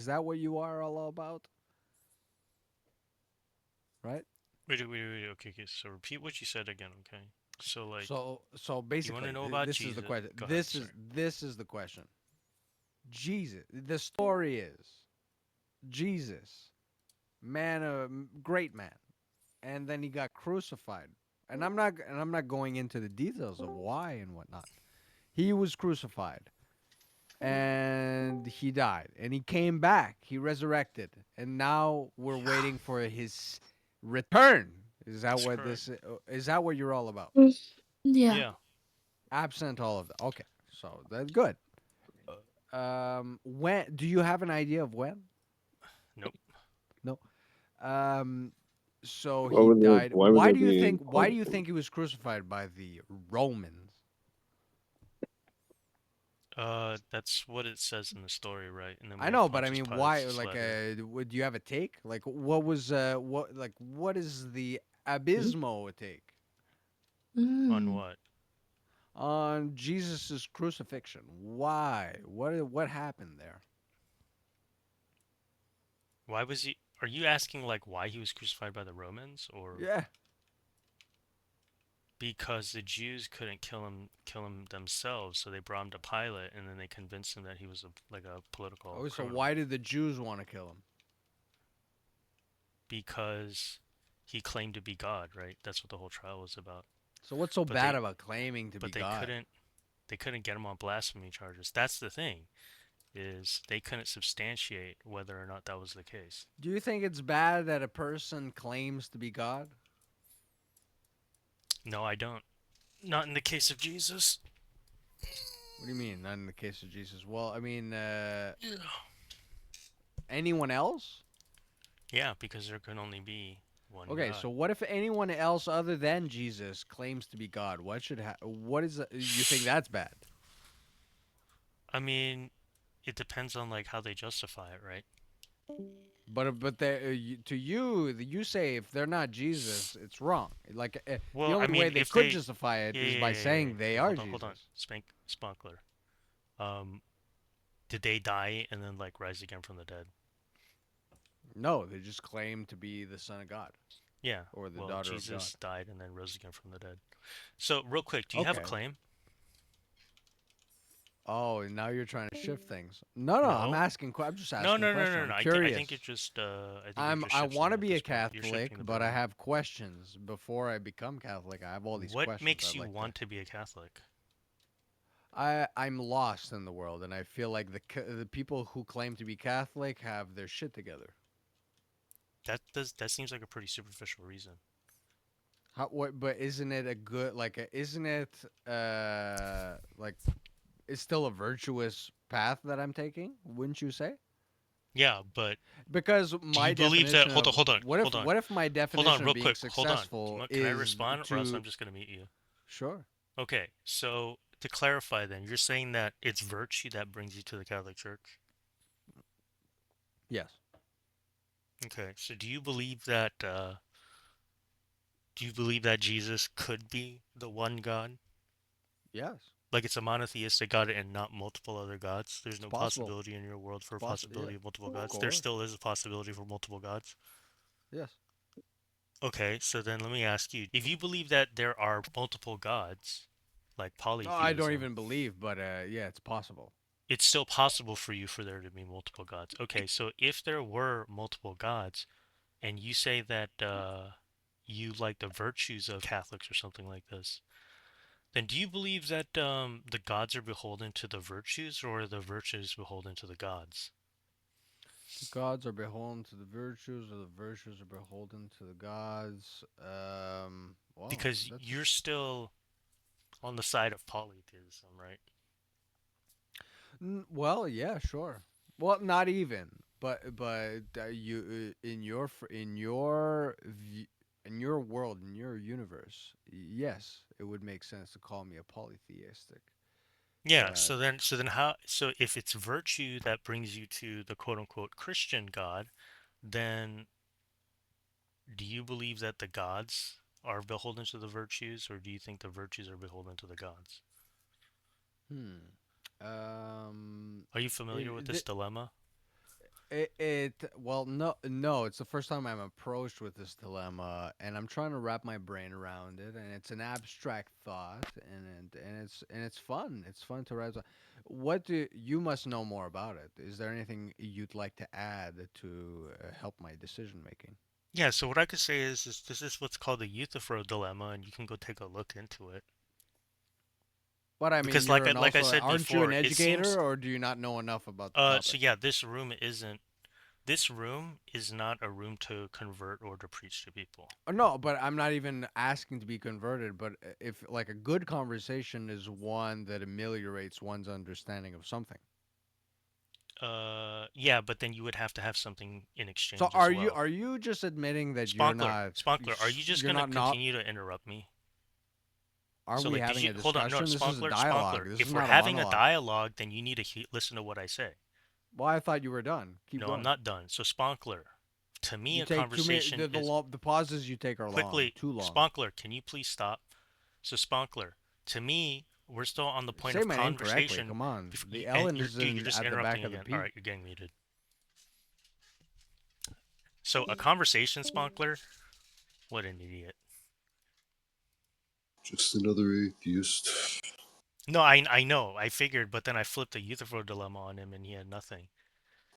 Is that what you are all about? Right? Wait. Okay, okay. So repeat what you said again. Okay. So like, So you want to basically, know about this is the Jesus? question. Go ahead. Sorry. This is the question. Jesus. The story is Jesus, man, a great man, and then he got crucified. And I'm not going into the details of why and whatnot. He was crucified and he died and he came back. He resurrected, and now we're Yeah, waiting for his return. Is that that's what correct. this? Is that what you're all about? Mm, yeah. Yeah. Absent all of that. Okay, so that's good. When do you have an idea of when? Nope. No. Um, so Why he would there? died. Why would there be Why do you importance? think he was crucified by the Romans? That's what it says in the story, right? And then we I have know, but I Pontius mean, why? Pilate's letter. Would you have a take? Like, what was what is the abysmal take On Mm. what? on Jesus's crucifixion? Why? What happened there? Why was he? Are you asking like why he was crucified by the Romans, or Yeah. because the Jews couldn't kill him themselves, so they brought him to Pilate, and then they convinced him that he was like a political Oh, so criminal why did the Jews want to kill him? because he claimed to be God, right? That's what the whole trial was about. So what's so But bad about claiming to be but God? they couldn't get him on blasphemy charges. That's the thing, is they couldn't substantiate whether or not that was the case. Do you think it's bad that a person claims to be God? No, I don't. Not in the case of Jesus. What do you mean? Not in the case of Jesus. Well, I mean, Yeah. anyone else? Yeah, because there can only be one Okay, God. so what if anyone else other than Jesus claims to be God? What is you think that's bad? I mean, it depends on like how they justify it, right? To you say if they're not Jesus, it's wrong. Like the Well, I only way mean, they if could they, justify it yeah, is yeah, by yeah, yeah, saying they yeah. are Hold on, Jesus. Sponkler. Um, did they die and then like rise again from the dead? No, they just claim to be the son of God Yeah. or the Well, daughter of God. Jesus died and then rose again from the dead. So, real quick, do you have a Okay. claim? Oh, and now you're trying to shift things. No, no, No. I'm just asking a question. I'm I think curious. I think you're just I want shifting to at be a this point. You're Catholic, shifting the but I burden. have questions before I become Catholic. I have all these What questions makes I'd you like to. want to be a Catholic? I'm lost in the world, and I feel like the people who claim to be Catholic have their shit together. That seems like a pretty superficial reason. But isn't it a good isn't it like it's still a virtuous path that I'm taking? Wouldn't you say? Yeah, but Because do my you believe that? definition of Hold on, what if my hold on, definition of real being quick. Hold on. successful Can I is respond, or else to I'm just gonna mute you? sure. Okay, so to clarify, then you're saying that it's virtue that brings you to the Catholic Church. Yes. Okay, so do you believe that Jesus could be the one God? Yes. Like it's a monotheistic God and not multiple other gods? There's It's no possible. possibility in your world It's for a possible. Yeah. possibility of multiple Of gods. There course. still is a possibility for multiple gods. Yes. Okay, so then let me ask you, if you believe that there are multiple gods, like Oh, I don't polytheism, even believe, but yeah, it's possible. it's still possible for you for there to be multiple gods. Okay, so if there were multiple gods, and you say that you like the virtues of Catholics or something like this, then do you believe that the gods are beholden to the virtues, or are the virtues beholden to the gods? The gods are beholden to the virtues, or the virtues are beholden to the gods. Well, Because that's you're still on the side of polytheism, right? well, yeah, sure. Well, not even, but you in your world, in your universe, yes, it would make sense to call me a polytheistic Yeah, God. so if it's virtue that brings you to the quote unquote Christian God, then do you believe that the gods are beholden to the virtues, or do you think the virtues are beholden to the gods? Hmm. Um. Are you familiar with this Th- dilemma? Well, no, it's the first time I'm approached with this dilemma, and I'm trying to wrap my brain around it, and it's an abstract thought, and it's fun. It's fun to write. What do you must know more about it? Is there anything you'd like to add to help my decision making? Yeah, so what I could say is this is what's called the Euthyphro dilemma, and you can go take a look into it. But I mean, Because you're an like I also said aren't you an before, it seems educator, or do you not know enough about the so topic? yeah, this room is not a room to convert or to preach to people. No, but I'm not even asking to be converted. But if like a good conversation is one that ameliorates one's understanding of something. Yeah, but then you would have to have something in So exchange as are well. you just admitting that Sponkler, are you just you're gonna not continue to interrupt me? are So we like, did having you a hold on? No, discussion? This is a Sponkler. dialogue. This is If we're not a having a monologue. dialogue, then you need to listen to what I say. Well, I thought you were done. Keep No, I'm going. not done. So Sponkler, to me, You a take too many. conversation is The pauses you take are long, quickly. too long. Sponkler, can you please stop? So Sponkler, to me, we're still on the point Say of my name correctly. conversation. Come on. Before The and Ellen is dude, you're in just at the interrupting back of the again. All P. right, you're getting muted. So a conversation, Sponkler. What an idiot. Just another atheist. No, I know. I figured, but then I flipped the Euthyphro dilemma on him, and he had nothing.